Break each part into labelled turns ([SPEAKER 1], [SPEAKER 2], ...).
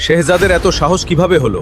[SPEAKER 1] শেহজাদের এত সাহস কিভাবে হলো?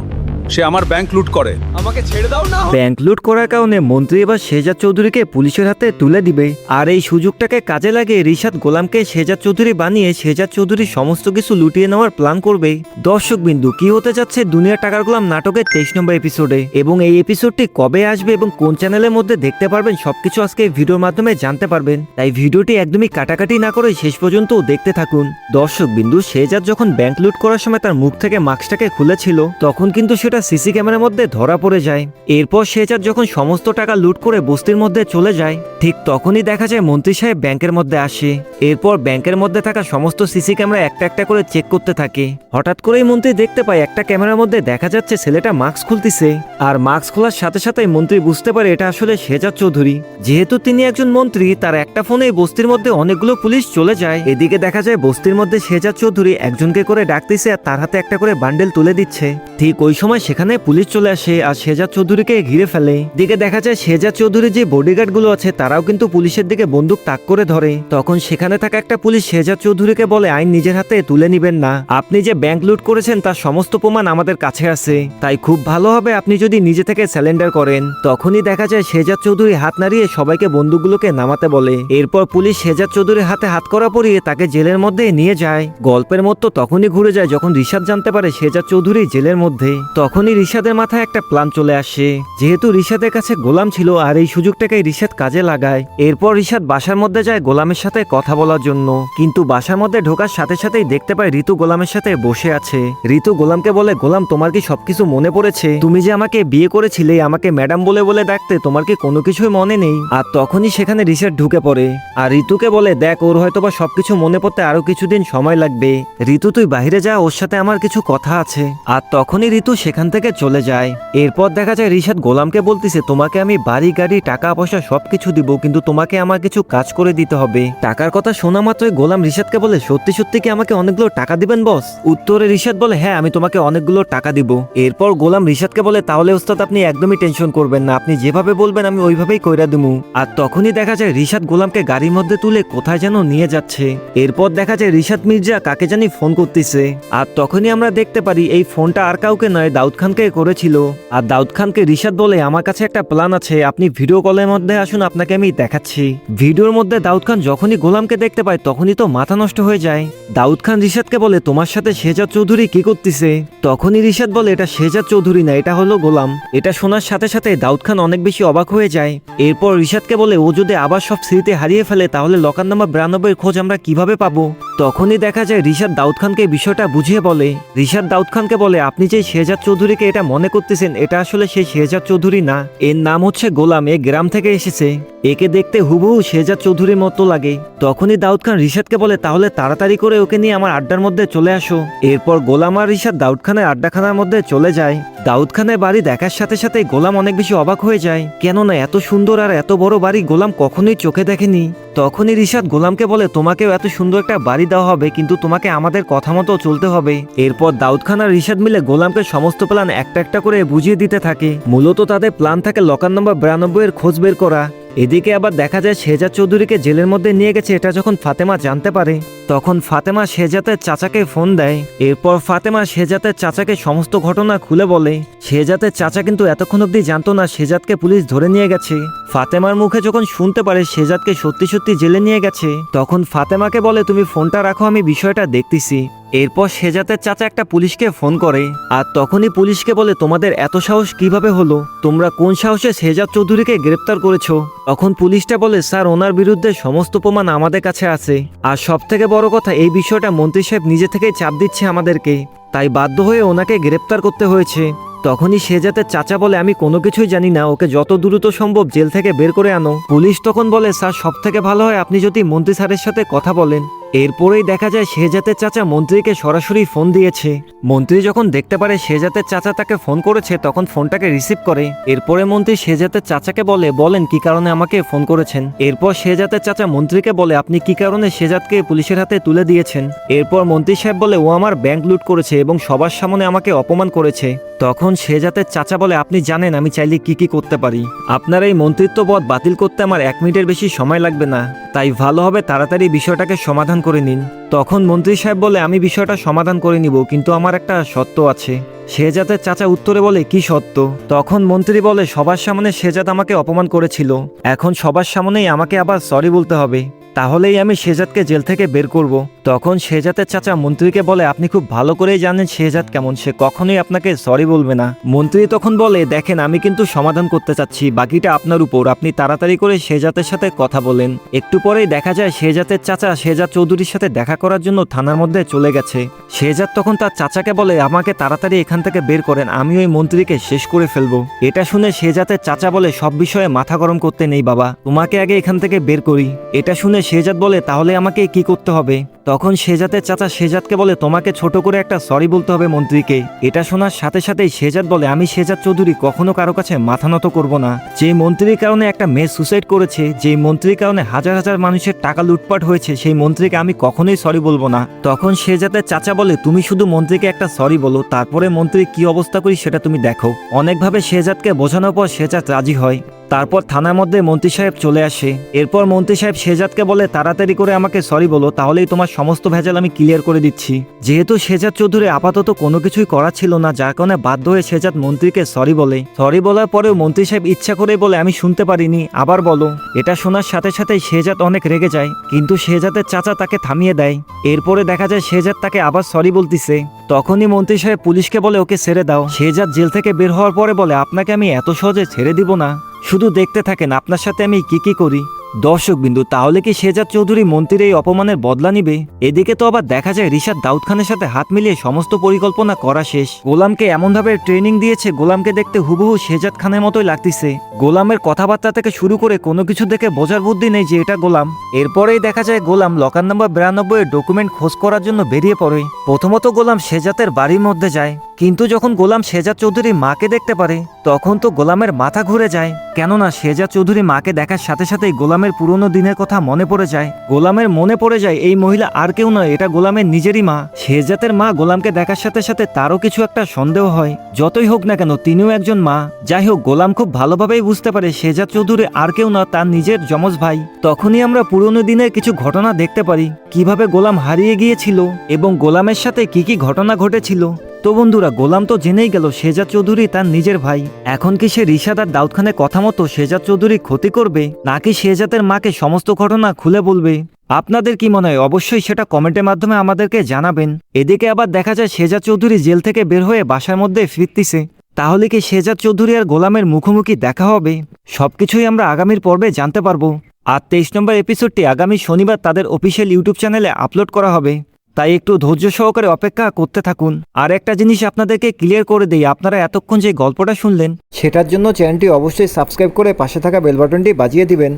[SPEAKER 1] সে আমার ব্যাংক লুট করে। আমাকে ছেড়ে দাও না।
[SPEAKER 2] ব্যাংক লুট করার কারণে মন্ত্রী এবার শেহজাদ চৌধুরীকে পুলিশের হাতে তুলে দিবে। আর এই সুযোগটাকে কাজে লাগিয়ে রিশাদ গোলামকে শেহজাদ চৌধুরী বানিয়ে শেহজাদ চৌধুরীর সমস্ত কিছু লুটিয়ে নেওয়ার প্ল্যান করবে। দর্শক বিন্দু, কি হতে যাচ্ছে দুনিয়ার টাকার গোলাম নাটকের 23 নম্বর এপিসোডে, এবং এই এপিসোডটি কবে আসবে এবং কোন চ্যানেলের মধ্যে দেখতে পারবেন সবকিছু আজকে এই ভিডিওর মাধ্যমে জানতে পারবেন। তাই ভিডিওটি একদমই কাটাকাটি না করে শেষ পর্যন্ত দেখতে থাকুন। দর্শক বিন্দু, শেহজাদ যখন ব্যাংক লুট করার সময় তার মুখ থেকে মাস্কটাকে খুলেছিল, তখন কিন্তু সেটা সিসি ক্যামেরার মধ্যে ধরা পড়ে যায়। এরপর শেহজাদ যখন সমস্ত টাকা লুট করে বস্তির মধ্যে চলে যায়, ঠিক তখনই দেখা যায় মন্ত্রী সাহেব ব্যাংকের মধ্যে আসে। এরপর ব্যাংকের মধ্যে থাকা সমস্ত সিসি ক্যামেরা একটা একটা করে চেক করতে থাকে। হঠাৎ করেই মন্ত্রী দেখতে পায় একটা ক্যামেরার মধ্যে দেখা যাচ্ছে ছেলেটা মাস্ক খুলতেছে। আর মাস্ক খোলার সাথে সাথে মন্ত্রী বুঝতে পারে এটা আসলে শেহজাদ চৌধুরী। যেহেতু তিনি একজন মন্ত্রী, তার একটা ফোনে বস্তির মধ্যে অনেকগুলো পুলিশ চলে যায়। এদিকে দেখা যায় বস্তির মধ্যে শেহজাদ চৌধুরী একজনকে করে ডাকতেছে আর তার হাতে একটা করে বান্ডেল তুলে দিচ্ছে। ঠিক ওই সময় সেখানে পুলিশ চলে আসে আর শেহজাদ চৌধুরীকে ঘিরে ফেলে। দিকে দেখা যায় শেহজাদ চৌধুরীর যে বডিগার্ড গুলো আছে তারাও কিন্তু পুলিশের দিকে বন্দুক তাক করে ধরে। তখন সেখানে থাকা একটা পুলিশ শেহজাদ চৌধুরীকে বলে, আইন নিজের হাতে তুলে নিবেন না। আপনি যে ব্যাংক লুট করেছেন তার সমস্ত প্রমাণ আমাদের কাছে আছে, তাই খুব ভালো হবে আপনি যদি নিজে থেকে স্যালেন্ডার করেন। তখনই দেখা যায় শেহজাদ চৌধুরী হাত নাড়িয়ে সবাইকে বন্দুকগুলোকে নামাতে বলে। এরপর পুলিশ শেহজাদ চৌধুরীর হাতে হাত করা পরিয়ে তাকে জেলের মধ্যে নিয়ে যায়। গল্পের মতো তখনই ঘুরে যায় যখন রিশাদ জানতে পারে শেহজাদ চৌধুরী জেলের মধ্যে। তখনই রিশাদের মাথায় একটা প্ল্যান চলে আসে। যেহেতু রিশাদের কাছে গোলাম ছিল আর এই সুযোগটাকে রিশাদ কাজে লাগায়। এরপর রিশাদ বাসার মধ্যে যায় গোলামের সাথে কথা বলার জন্য, কিন্তু বাসার মধ্যে ঢোকার সাথে সাথেই দেখতে পায় ঋতু গোলামের সাথে বসে আছে। ঋতু গোলামকে বলে, গোলাম তোমার কি সবকিছু মনে পড়েছে? তুমি যে আমাকে বিয়ে করেছিলে, আমাকে ম্যাডাম বলে বলে ডাকতে, তোমার কি কোনো কিছুই মনে নেই? আর তখনই সেখানে রিশাদ ঢুকে পড়ে আর ঋতুকে বলে, দেখ ওর হয়তোবা সবকিছু মনে পড়তে আরো কিছুদিন সময় লাগবে। ঋতু তুই বাইরে যা, ওর সাথে আমার কিছু কথা আছে। আর তখনই ঋতু সেখান থেকে চলে যায়। এরপর দেখা যায় রিশাদ গোলামকে বলতেছে, তোমাকে আমি বাড়ি গাড়ি টাকা পয়সা সবকিছু দিব, কিন্তু তোমাকে আমার কিছু কাজ করে দিতে হবে। টাকার কথা শোনা মাত্রই গোলাম রিশাদকে বলে, সত্যি সত্যি কি আমাকে অনেকগুলো টাকা দিবেন বস? উত্তরে রিশাদ বলে, হ্যাঁ আমি তোমাকে অনেকগুলো টাকা দিব। এরপর গোলাম রিশাদকে বলে, তাহলে ওস্তাদ আপনি একদমই টেনশন করবেন না, আপনি যেভাবে বলবেন আমি ওইভাবেই কইরা দিমু। আর তখনই দেখা যায় রিশাদ গোলামকে গাড়ির মধ্যে তুলে কোথায় যেন নিয়ে যাচ্ছে। এরপর দেখা যায় রিশাদ মির্জা কাকে জানি ফোন করতেছে। আর তখনই আমরা দেখতে পারি এই ফোনটা আর কাউকে নয়, দাউদ খানকে করেছিল। আর দাউদ খানকে রিশাদ বলে, আমার কাছে একটা প্ল্যান আছে, আপনি ভিডিও কলের মধ্যে আসুন, আপনাকে আমি দেখাচ্ছি। ভিডিওর মধ্যে দাউদ খান যখনই গোলামকে দেখতে পায় তখনই তো মাথা নষ্ট হয়ে যায়। দাউদ খান রিশাদকে বলে, তোমার সাথে শেহজাদ চৌধুরী কি করতেছে? তখনই রিশাদ বলে, এটা শেহজাদ চৌধুরী না, এটা হলো গোলাম। এটা শোনার সাথে সাথে দাউদ খান অনেক বেশি অবাক হয়ে যায়। এরপর রিশাদকে বলে, ও যদি আবার সব স্মৃতি হারিয়ে ফেলে তাহলে লকার নাম্বার 92 খোঁজ আমরা কিভাবে পাবো? তখনই দেখা যায় রিশাদ দাউদ খানকে বিষয়টা বুঝিয়ে বলে। রিশাদ দাউদ খানকে বলে, আপনি যে শেহজাদ চৌধুরীকে এটা মনে করতেছেন, এটা আসলে সেই শেহজাদ চৌধুরী না, এর নাম হচ্ছে গোলাম, এ গ্রাম থেকে এসেছে, একে দেখতে হুবহু শেহজাদ চৌধুরীর মতো লাগে। তখনই দাউদ খান রিশাদকে বলে, তাহলে তাড়াতাড়ি করে ওকে নিয়ে আমার আড্ডার মধ্যে চলে আসো। এরপর গোলাম আর রিশাদ দাউদ খানের আড্ডাখানার মধ্যে চলে যায়। দাউদ খানের বাড়ি দেখার সাথে সাথে গোলাম অনেক বেশি অবাক হয়ে যায়, কেননা এত সুন্দর আর এত বড় বাড়ি গোলাম কখনোই চোখে দেখেনি। তখনই রিশাদ গোলামকে বলে, তোমাকেও এত সুন্দর একটা বাড়ি দেওয়া হবে, কিন্তু তোমাকে আমাদের কথা মতো চলতে হবে। এরপর দাউদ খান আর রিশাদ মিলে গোলামকে সমস্ত প্ল্যান একটা একটা করে বুঝিয়ে দিতে থাকে। মূলত তাদের প্ল্যান থাকে লকার নম্বর 92 এর খোঁজ বের করা। এদিকে আবার দেখা যায় শেহজাদ চৌধুরীকে জেলের মধ্যে নিয়ে গেছে, এটা যখন ফাতেমা জানতে পারে তখন ফাতেমা শেহজাদের চাচাকে ফোন দেয়। এরপর ফাতেমা শেহজাদের চাচাকে সমস্ত ঘটনা খুলে বলে। শেহজাদের চাচা কিন্তু এতক্ষণ অব্দি জানতো না শেহজাদকে পুলিশ ধরে নিয়ে গেছে। ফাতেমার মুখে যখন শুনতে পারে শেহজাদকে সত্যি সত্যি জেলে নিয়ে গেছে, তখন ফাতেমাকে বলে, তুমি ফোনটা রাখো, আমি বিষয়টা দেখতেছি। এরপর শেহজাদের চাচা একটা পুলিশকে ফোন করে আর তখনই পুলিশকে বলে, তোমাদের এত সাহস কিভাবে হলো? তোমরা কোন সাহসে শেহজাদ চৌধুরীকে গ্রেপ্তার করেছো? তখন পুলিশটা বলে, স্যার ওনার বিরুদ্ধে সমস্ত প্রমাণ আমাদের কাছে আছে, আর সব থেকে বড় কথা এই বিষয়টা মন্ত্রী সাহেব নিজে থেকেই চাপ দিচ্ছে আমাদেরকে, তাই বাধ্য হয়ে ওনাকে গ্রেপ্তার করতে হয়েছে। তখনই শেহজাদের চাচা বলে, আমি কোনো কিছুই জানি না, ওকে যত দ্রুত সম্ভব জেল থেকে বের করে আনো। পুলিশ তখন বলে, স্যার সব থেকে ভালো হয় আপনি যদি মন্ত্রী স্যারের সাথে কথা বলেন। এরপরেই দেখা যায় শেহজাদের চাচা মন্ত্রীকে সরাসরি ফোন দিয়েছে। মন্ত্রী যখন দেখতে পারে শেহজাদের চাচা তাকে ফোন করেছে তখন ফোনটাকে রিসিভ করে। এরপরে মন্ত্রী শেহজাদের চাচাকে বলে, বলেন কি কারণে আমাকে ফোন করেছেন? এরপর শেহজাদের চাচা মন্ত্রীকে বলে, আপনি কি কারণে শেহজাদকে পুলিশের হাতে তুলে দিয়েছেন? এরপর মন্ত্রী সাহেব বলে, ও আমার ব্যাংক লুট করেছে এবং সবার সামনে আমাকে অপমান করেছে, তখন শেহজাদের চাচা বলে আপনি জানেন আমি চাইলে কি কি করতে পারি। আপনার এই মন্ত্রিত্ব পদ বাতিল করতে আমার 1 মিনিটের বেশি সময় লাগবে না, তাই ভালো হবে তাড়াতাড়ি বিষয়টাকে সমাধান করে নিন। তখন মন্ত্রী সাহেব বলে আমি বিষয়টা সমাধান করে নিব, কিন্তু আমার একটা শর্ত আছে। শেহজাদের চাচা উত্তরে বলে কি শর্ত? তখন মন্ত্রী বলে সবার সামনে শেহজাদ আমাকে অপমান করেছিল, এখন সবার সামনেই আমাকে আবার সরি বলতে হবে, তাহলেই আমি শেহজাদকে জেল থেকে বের করব। তখন শেহজাদের চাচা মন্ত্রীকে বলে আপনি খুব ভালো করেই জানেন শেহজাদ কেমন, সে কখনোই আপনাকে সরি বলবে না। মন্ত্রী তখন বলে দেখেন আমি কিন্তু সমাধান করতে চাচ্ছি, বাকিটা আপনার উপর, আপনি তাড়াতাড়ি করে শেহজাদের সাথে কথা বলেন। একটু পরেই দেখা যায় শেহজাদের চাচা শেহজাদ চৌধুরীর সাথে দেখা করার জন্য থানার মধ্যে চলে গেছে। শেহজাদ তখন তার চাচাকে বলে আমাকে তাড়াতাড়ি এখান থেকে বের করেন, আমি ওই মন্ত্রীকে শেষ করে ফেলবো। এটা শুনে শেহজাদের চাচা বলে সব বিষয়ে মাথা গরম করতে নেই বাবা, তোমাকে আগে এখান থেকে বের করি। এটা শুনে শেহজাদ বলে তাহলে আমাকে কি করতে হবে? তখন শেহজাদের চাচা শেহজাদকে বলে তোমাকে ছোট করে একটা সরি বলতে হবে মন্ত্রীকে। এটা শোনার সাথে সাথেই শেহজাদ বলে আমি শেহজাদ চৌধুরী কখনো কারো কাছে মাথা নত করব না। যে মন্ত্রীর কারণে একটা মেয়ে সুসাইড করেছে, যে মন্ত্রীর কারণে হাজার হাজার মানুষের টাকা লুটপাট হয়েছে, সেই মন্ত্রীকে আমি কখনোই সরি বলবো না। তখন শেহজাদের চাচা বলে তুমি শুধু মন্ত্রীকে একটা সরি বলো, তারপরে মন্ত্রী কি অবস্থা করি সেটা তুমি দেখো। অনেকভাবে শেহজাদকে বোঝানোর পর শেহজাদ রাজি হয়। তারপর থানার মধ্যে মন্ত্রী সাহেব চলে আসে। এরপর মন্ত্রী সাহেব শেহজাদকে বলে তাড়াতাড়ি করে আমাকে সরি বলো, তাহলেই তোমার সমস্ত ভেজাল আমি ক্লিয়ার করে দিচ্ছি। যেহেতু শেহজাদ চৌধুরী আপাতত কোনো কিছুই করা ছিল না, যার কারণে বাধ্য হয়ে শেহজাদ মন্ত্রীকে সরি বলে। সরি বলার পরেও মন্ত্রী সাহেব ইচ্ছা করে বলে আমি শুনতে পারিনি, আবার বলো। এটা শোনার সাথে সাথেই শেহজাদ অনেক রেগে যায়, কিন্তু শেহজাদের চাচা তাকে থামিয়ে দেয়। এরপরে দেখা যায় শেহজাদ তাকে আবার সরি বলতিছে। তখনই মন্ত্রী সাহেব পুলিশকে বলে ওকে ছেড়ে দাও। শেহজাদ জেল থেকে বের হওয়ার পরে বলে আপনাকে আমি এত সহজে ছেড়ে দিব না, শুধু দেখতে থাকেন আপনার সাথে আমি কি কি করি। দর্শক বিন্দু, তাহলে কি শেহজাদ চৌধুরী মন্ত্রীর এই অপমানের বদলা নিবে? এদিকে তো আবার দেখা যায় রিশাদ দাউদ খানের সাথে হাত মিলিয়ে সমস্ত পরিকল্পনা করা শেষ। গোলামকে এমনভাবে ট্রেনিং দিয়েছে, গোলামকে দেখতে হুবহু শেহজাদ খানের মতোই লাগতেছে। গোলামের কথাবার্তা থেকে শুরু করে কোনো কিছু দেখে বোঝার বুদ্ধি নেই যে এটা গোলাম। এরপরেই দেখা যায় গোলাম লকার নাম্বার 92 এর ডকুমেন্ট খোঁজ করার জন্য বেরিয়ে পড়ে। প্রথমত গোলাম শেহজাদের বাড়ির মধ্যে যায়, কিন্তু যখন গোলাম শেহজাদ চৌধুরী মাকে দেখতে পারে তখন তো গোলামের মাথা ঘুরে যায়, কেননা শেহজাদ চৌধুরী মাকে দেখার সাথে সাথেই গোলামের পুরনো দিনের কথা মনে পড়ে যায়। গোলামের মনে পড়ে যায় এই মহিলা আর কেউ নয়, এটা গোলামের নিজেরই মা। শেহজাদের মা গোলামকে দেখার সাথে সাথে তারও কিছু একটা সন্দেহ হয়, যতই হোক না কেন তিনিও একজন মা। যাই হোক, গোলাম খুব ভালোভাবেই বুঝতে পারে শেহজাদ চৌধুরী আর কেউ না, তার নিজের যমজ ভাই। তখনই আমরা পুরনো দিনের কিছু ঘটনা দেখতে পারি, কিভাবে গোলাম হারিয়ে গিয়েছিল এবং গোলামের সাথে কি কি ঘটনা ঘটেছিল। তো বন্ধুরা, গোলাম তো জেনেই গেল শেহজাদ চৌধুরী তার নিজের ভাই। এখন কি সে রিশাদ আর দাউদ খানের কথা মতো শেহজাদ চৌধুরী ক্ষতি করবে, নাকি শেহজাদের মাকে সমস্ত ঘটনা খুলে বলবে? আপনাদের কি মনে হয় অবশ্যই সেটা কমেন্টের মাধ্যমে আমাদেরকে জানাবেন। এদিকে আবার দেখা যায় শেহজাদ চৌধুরী জেল থেকে বের হয়ে বাসার মধ্যে ফিরতিছে। তাহলে কি শেহজাদ চৌধুরী আর গোলামের মুখোমুখি দেখা হবে? সবকিছুই আমরা আগামীর পর্বে জানতে পারবো। আর 23 নম্বর এপিসোডটি আগামী শনিবার তাদের অফিসিয়াল ইউটিউব চ্যানেলে আপলোড করা হবে, তাই একটু ধৈর্য সহকারে অপেক্ষা করতে থাকুন। আর একটা জিনিস আপনাদেরকে ক্লিয়ার করে দেই, আপনারা এতক্ষণ যে গল্পটা শুনলেন সেটার জন্য চ্যানেলটি অবশ্যই সাবস্ক্রাইব করে পাশে থাকা বেল বাটনটি বাজিয়ে দিবেন।